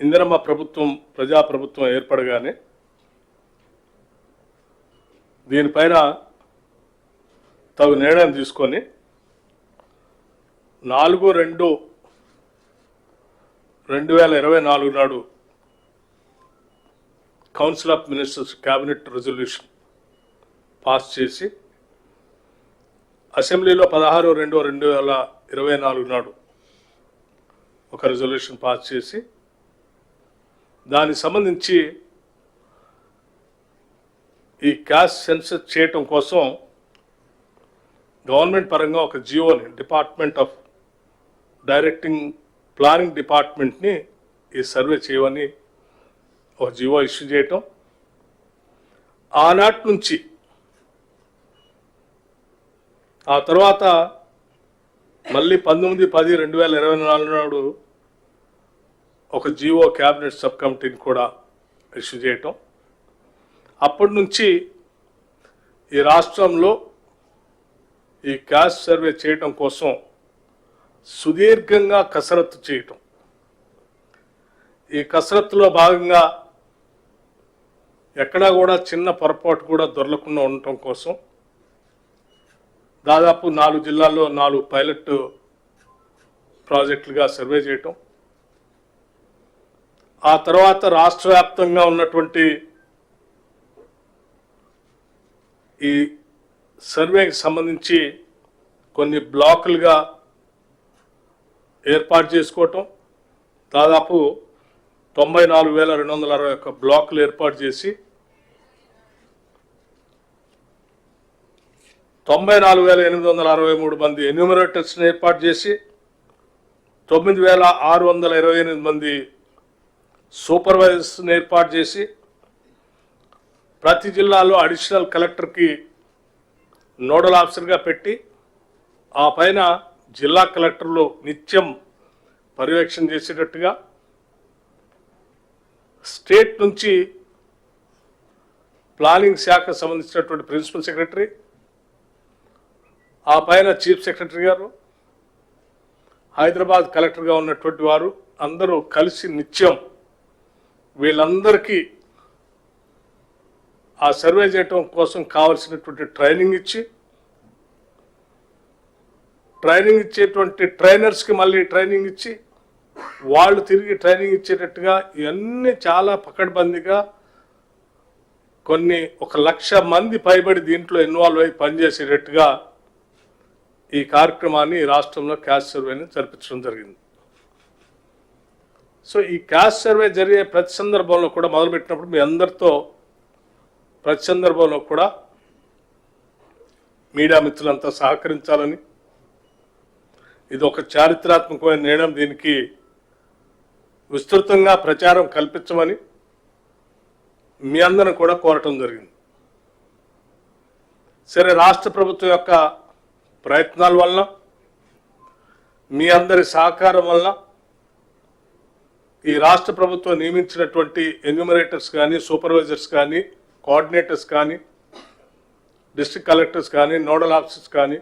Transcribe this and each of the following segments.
ఇందిరమ్మ ప్రభుత్వం ప్రజాప్రభుత్వం ఏర్పడగానే దీనిపైన తగు నిర్ణయం తీసుకొని 4/2/2024 నాడు council of ministers cabinet resolution pass చేసి అసెంబ్లీలో 16/2/2024 నాడు ఒక రెజల్యూషన్ పాస్ చేసి దానికి సంబంధించి ఈ క్యాస్ట్ సెన్సస్ చేయటం కోసం గవర్నమెంట్ పరంగా ఒక జియోని డిపార్ట్మెంట్ ఆఫ్ డైరెక్టింగ్ ప్లానింగ్ డిపార్ట్మెంట్ని ఈ సర్వే చేయమని ఒక జియో ఇష్యూ చేయటం, ఆనాటి నుంచి ఆ తర్వాత మళ్ళీ 19/10/2024 నాడు ఒక జియో క్యాబినెట్ సబ్ కమిటీని కూడా ఇష్యూ చేయటం. అప్పటి నుంచి ఈ రాష్ట్రంలో ఈ క్యాస్ట్ సర్వే చేయటం కోసం సుదీర్ఘంగా కసరత్తు చేయటం. ఈ కసరత్తులో భాగంగా ఎక్కడా కూడా చిన్న పొరపాటు కూడా దొరలకుండా ఉండటం కోసం దాదాపు 4 జిల్లాల్లో 4 పైలట్ ప్రాజెక్టులుగా సర్వే చేయటం, ఆ తర్వాత రాష్ట్ర వ్యాప్తంగా ఉన్నటువంటి ఈ సర్వేకి సంబంధించి కొన్ని బ్లాకులుగా ఏర్పాటు చేసుకోవటం, దాదాపు 94,261 బ్లాకులు ఏర్పాటు చేసి 94,863 మంది ఎన్యూమరేటర్స్ని ఏర్పాటు చేసి 9,628 మంది సూపర్వైజర్స్ని ఏర్పాటు చేసి ప్రతి జిల్లాలో అడిషనల్ కలెక్టర్కి నోడల్ ఆఫీసర్గా పెట్టి ఆ పైన జిల్లా కలెక్టర్లు నిత్యం పర్యవేక్షణ చేసేటట్టుగా, స్టేట్ నుంచి ప్లానింగ్ శాఖకు సంబంధించినటువంటి ప్రిన్సిపల్ సెక్రటరీ, ఆ పైన చీఫ్ సెక్రటరీ గారు, హైదరాబాద్ కలెక్టర్గా ఉన్నటువంటి వారు అందరూ కలిసి నిత్యం వీళ్ళందరికీ ఆ సర్వే చేయటం కోసం కావలసినటువంటి ట్రైనింగ్ ఇచ్చేటువంటి ట్రైనర్స్కి మళ్ళీ ట్రైనింగ్ ఇచ్చి వాళ్ళు తిరిగి ట్రైనింగ్ ఇచ్చేటట్టుగా ఇవన్నీ చాలా పకడ్బందీగా కొన్ని 1,00,000 మంది పైబడి దీంట్లో ఇన్వాల్వ్ అయ్యి పనిచేసేటట్టుగా ఈ కార్యక్రమాన్ని రాష్ట్రంలో క్యాస్ట్ సర్వేని జరిపించడం జరిగింది. సో ఈ క్యాస్ట్ సర్వే జరిగే ప్రతి సందర్భంలో కూడా మొదలుపెట్టినప్పుడు మీ అందరితో ప్రతి సందర్భంలో కూడా మీడియా మిత్రులంతా సహకరించాలని, ఇది ఒక చారిత్రాత్మకమైన నిర్ణయం, దీనికి విస్తృతంగా ప్రచారం కల్పించమని మీ అందరిని కూడా కోరటం జరిగింది. సరే, రాష్ట్ర ప్రభుత్వం యొక్క ప్రయత్నాల వల్ల మీ అందరి సహకారం వల్ల ఈ రాష్ట్ర ప్రభుత్వం నియమించినటువంటి ఎన్యూమరేటర్స్ కానీ, సూపర్వైజర్స్ కానీ, కోఆర్డినేటర్స్ కానీ, డిస్ట్రిక్ట్ కలెక్టర్స్ కానీ, నోడల్ ఆఫీసర్స్ కానీ,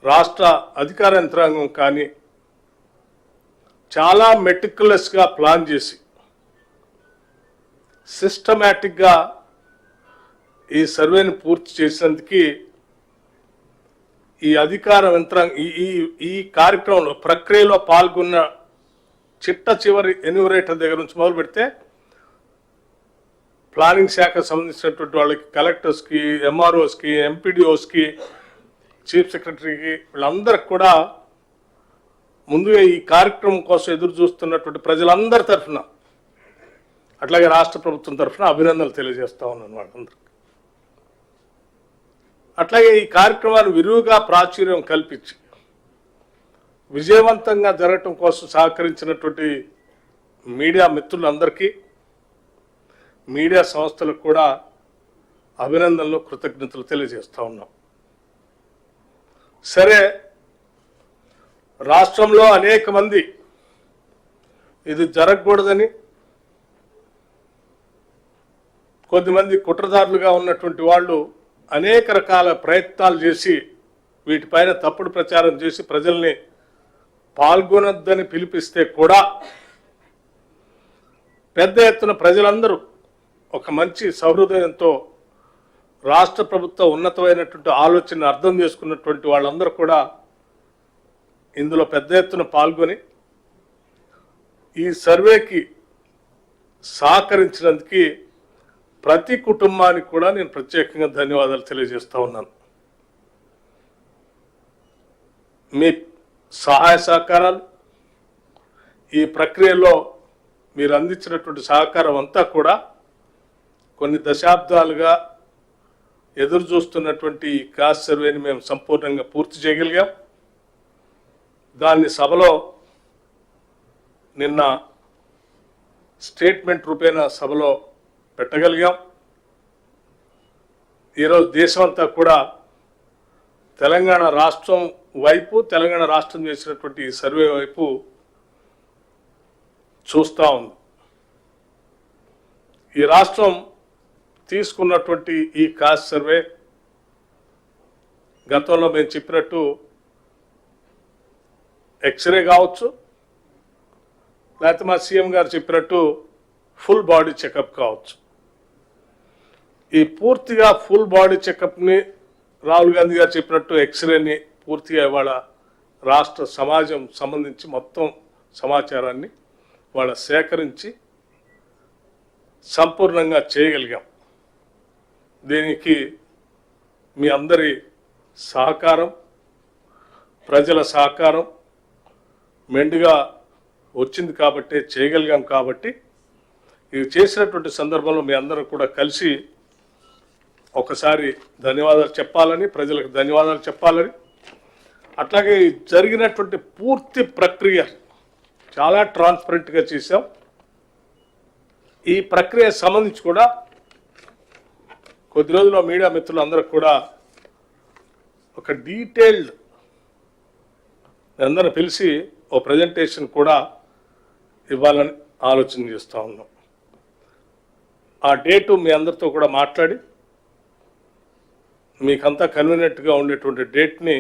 రాష్ట్ర అధికార యంత్రాంగం కానీ చాలా మెటిక్యులస్గా ప్లాన్ చేసి సిస్టమేటిక్గా ఈ సర్వేని పూర్తి చేసినందుకు ఈ అధికార యంత్రాంగం ఈ కార్యక్రమంలో ప్రక్రియలో పాల్గొన్న చిట్ట చివరి ఎన్యూమరేటర్ దగ్గర నుంచి మొదలు పెడితే ప్లానింగ్ శాఖకు సంబంధించినటువంటి వాళ్ళకి, కలెక్టర్స్కి, ఎంఆర్ఓస్కి, ఎంపీడీఓస్కి, చీఫ్ సెక్రటరీకి, వీళ్ళందరికి కూడా ముందుగా ఈ కార్యక్రమం కోసం ఎదురు చూస్తున్నటువంటి ప్రజలందరి తరఫున, అట్లాగే రాష్ట్ర ప్రభుత్వం తరఫున అభినందనలు తెలియజేస్తా ఉన్నాను వాళ్ళందరికీ. అట్లాగే ఈ కార్యక్రమాన్ని విరివిగా ప్రాచుర్యం కల్పించి విజయవంతంగా జరగటం కోసం సహకరించినటువంటి మీడియా మిత్రులందరికీ, మీడియా సంస్థలకు కూడా అభినందనలు, కృతజ్ఞతలు తెలియజేస్తూ ఉన్నాం. సరే, రాష్ట్రంలో అనేక మంది ఇది జరగకూడదని, కొద్దిమంది కుట్రదారులుగా ఉన్నటువంటి వాళ్ళు అనేక రకాల ప్రయత్నాలు చేసి వీటిపైన తప్పుడు ప్రచారం చేసి ప్రజల్ని పాల్గొనొద్దని పిలిపిస్తే కూడా పెద్ద ఎత్తున ప్రజలందరూ ఒక మంచి సహృదయంతో రాష్ట్ర ప్రభుత్వ ఉన్నతమైనటువంటి ఆలోచన అర్థం చేసుకున్నటువంటి వాళ్ళందరూ కూడా ఇందులో పెద్ద ఎత్తున పాల్గొని ఈ సర్వేకి సహకరించినందుకు ప్రతి కుటుంబానికి కూడా నేను ప్రత్యేకంగా ధన్యవాదాలు తెలియజేస్తా ఉన్నాను. మీ సహాయ సహకారాలు ఈ ప్రక్రియలో మీరు అందించినటువంటి సహకారం అంతా కూడా కొన్ని దశాబ్దాలుగా ఎదురు చూస్తున్నటువంటి ఈ కాస్ట్ సర్వేని మేము సంపూర్ణంగా పూర్తి చేయగలిగాం. దాన్ని సభలో నిన్న స్టేట్మెంట్ రూపేణా సభలో పెట్టగలిగాం. ఈరోజు దేశమంతా కూడా తెలంగాణ రాష్ట్రం వైపు, తెలంగాణ రాష్ట్రం చేసినటువంటి ఈ సర్వే వైపు చూస్తూ ఉంది. ఈ రాష్ట్రం తీసుకున్నటువంటి ఈ కాస్ట్ సర్వే గతంలో మేము చెప్పినట్టు ఎక్స్రే కావచ్చు, లేకపోతే మా సీఎం గారు చెప్పినట్టు ఫుల్ బాడీ చెకప్ కావచ్చు. ఈ పూర్తిగా ఫుల్ బాడీ చెకప్ని రాహుల్ గాంధీ గారు చెప్పినట్టు ఎక్స్రేని పూర్తిగా ఇవాళ రాష్ట్ర సమాజం సంబంధించి మొత్తం సమాచారాన్ని వాళ్ళ సేకరించి సంపూర్ణంగా చేయగలిగాం. దీనికి మీ అందరి సహకారం, ప్రజల సహకారం మెండుగా వచ్చింది కాబట్టి చేయగలిగాం. కాబట్టి ఇది చేసినటువంటి సందర్భంలో మీ అందరూ కూడా కలిసి ఒకసారి ధన్యవాదాలు చెప్పాలని, ప్రజలకు ధన్యవాదాలు చెప్పాలని, అట్లాగే జరిగినటువంటి పూర్తి ప్రక్రియ చాలా ట్రాన్స్పరెంట్గా చేశాం. ఈ ప్రక్రియ సంబంధించి కూడా కొద్ది రోజుల్లో మీడియా మిత్రులందరూ కూడా ఒక డీటెయిల్డ్ అందరూ పిలిచి ఓ ప్రజెంటేషన్ కూడా ఇవ్వాలని ఆలోచన చేస్తూ ఉన్నాం. ఆ డేటు మీ అందరితో కూడా మాట్లాడి మీకంతా కన్వీనియంట్గా ఉండేటువంటి డేట్ని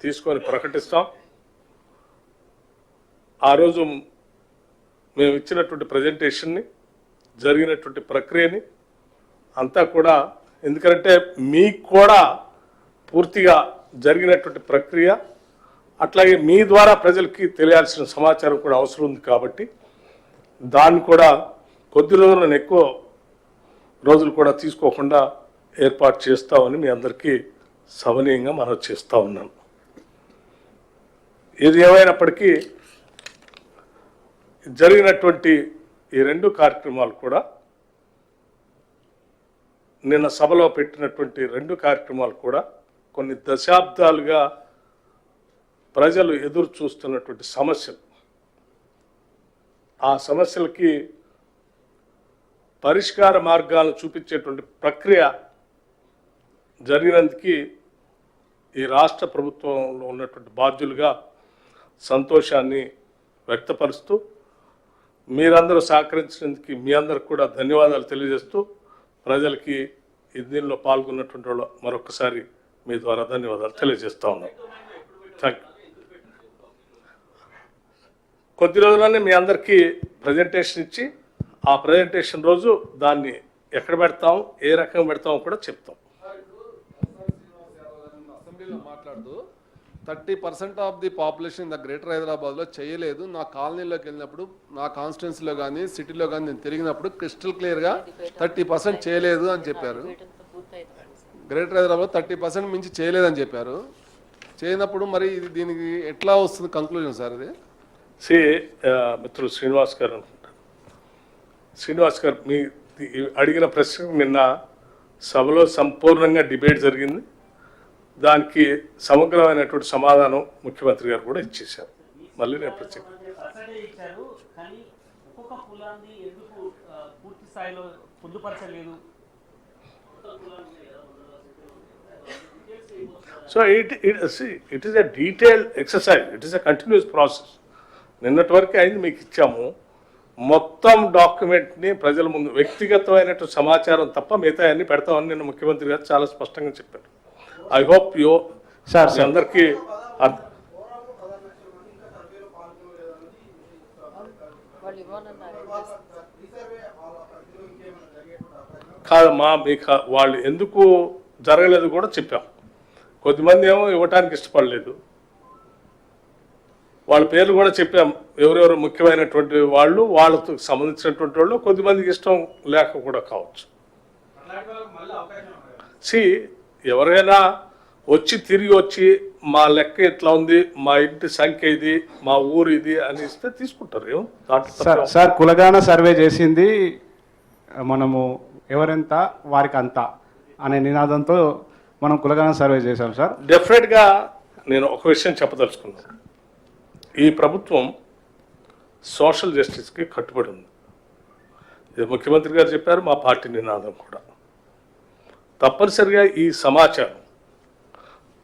తీసుకొని ప్రకటిస్తాం. ఆ రోజు మేము ఇచ్చినటువంటి ప్రజెంటేషన్ని, జరిగినటువంటి ప్రక్రియని అంతా కూడా, ఎందుకంటే మీకు కూడా పూర్తిగా జరిగినటువంటి ప్రక్రియ అట్లాగే మీ ద్వారా ప్రజలకి తెలియాల్సిన సమాచారం కూడా అవసరం ఉంది. కాబట్టి దాన్ని కూడా కొద్ది రోజులను ఎక్కువ రోజులు కూడా తీసుకోకుండా ఏర్పాటు చేస్తామని మీ అందరికీ సవనీయంగా మనవి చేస్తూ ఉన్నాను. ఇది ఏమైనప్పటికీ జరిగినటువంటి ఈ రెండు కార్యక్రమాలు కూడా, నిన్న సభలో పెట్టినటువంటి రెండు కార్యక్రమాలు కూడా కొన్ని దశాబ్దాలుగా ప్రజలు ఎదురు చూస్తున్నటువంటి సమస్యలు, ఆ సమస్యలకి పరిష్కార మార్గాలను చూపించేటువంటి ప్రక్రియ జరిగినందుకు ఈ రాష్ట్ర ప్రభుత్వంలో ఉన్నటువంటి బాధ్యులుగా సంతోషాన్ని వ్యక్తపరుస్తూ, మీరందరూ సహకరించినందుకు మీ అందరికి కూడా ధన్యవాదాలు తెలియజేస్తూ, ప్రజలకి దీనిలో పాల్గొన్నటువంటి వాళ్ళు మరొకసారి మీ ద్వారా ధన్యవాదాలు తెలియజేస్తా ఉన్నాం. Thank you. కొద్ది రోజుల్లోనే మీ అందరికీ ప్రజెంటేషన్ ఇచ్చి, ఆ ప్రజెంటేషన్ రోజు దాన్ని ఎక్కడ పెడతాం, ఏ రకంగా పెడతామో కూడా చెప్తాం. అసెంబ్లీలో మాట్లాడుతూ 30% of the population in the greater హైదరాబాద్లో చేయలేదు. నా కాలనీలోకి వెళ్ళినప్పుడు, నా కాన్స్టిట్యున్సీలో కానీ సిటీలో కానీ నేను తిరిగినప్పుడు క్రిస్టల్ క్లియర్గా 30% చేయలేదు అని చెప్పారు. గ్రేటర్ హైదరాబాద్ 30% మించి చేయలేదని చెప్పారు. చేయనప్పుడు మరి ఇది దీనికి ఎట్లా వస్తుంది కంక్లూజన్ సార్? ఇది మిత్రులు శ్రీనివాస్ గారు అనుకుంటారు. శ్రీనివాస్ గారు మీ అడిగిన ప్రశ్న నిన్న సభలో సంపూర్ణంగా డిబేట్ జరిగింది. దానికి సమగ్రమైనటువంటి సమాధానం ముఖ్యమంత్రి గారు కూడా ఇచ్చేశారు. మళ్ళీ నేను ప్రత్యేక so it is a detailed exercise, it is a continuous process. నిన్నటి వరకు అయింది మీకు ఇచ్చాము. మొత్తం డాక్యుమెంట్ని ప్రజల ముందు వ్యక్తిగతమైనటువంటి సమాచారం తప్ప మిగతా అన్ని పెడతామని నిన్న ముఖ్యమంత్రి గారు చాలా స్పష్టంగా చెప్పారు. ఐ హోప్ యూ సార్ అందరికీ వాళ్ళు ఇవ్వాలన్నారు. కాదమ్మా, మీకు వాళ్ళు ఎందుకు జరగలేదు కూడా చెప్పాం. కొద్దిమంది ఏమో ఇవ్వటానికి ఇష్టపడలేదు, వాళ్ళ పేర్లు కూడా చెప్పాం. ఎవరెవరు ముఖ్యమైనటువంటి వాళ్ళు, వాళ్ళతో సంబంధించినటువంటి వాళ్ళు, కొద్దిమందికి ఇష్టం లేక కూడా కావచ్చు. ఎవరైనా వచ్చి తిరిగి వచ్చి మా లెక్క ఇట్లా ఉంది, మా ఇంటి సంఖ్య ఇది, మా ఊరు ఇది అని ఇస్తే తీసుకుంటారు. సార్ కులగాన సర్వే చేసింది మనము ఎవరెంత వారికి అంత అనే నినాదంతో మనం కులగాన సర్వే చేశాం సార్. డెఫినెట్గా నేను ఒక విషయం చెప్పదలుచుకున్నాను. ఈ ప్రభుత్వం సోషల్ జస్టిస్కి కట్టుబడి ఉంది. ఇది ముఖ్యమంత్రి గారు చెప్పారు, మా పార్టీ నినాదం కూడా. తప్పనిసరిగా ఈ సమాచారం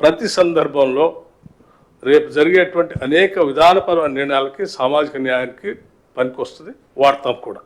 ప్రతి సందర్భంలో రేపు జరిగేటువంటి అనేక విధానపరమైన నిర్ణయాలకి, సామాజిక న్యాయానికి పనికొస్తుంది, వాడతాం కూడా.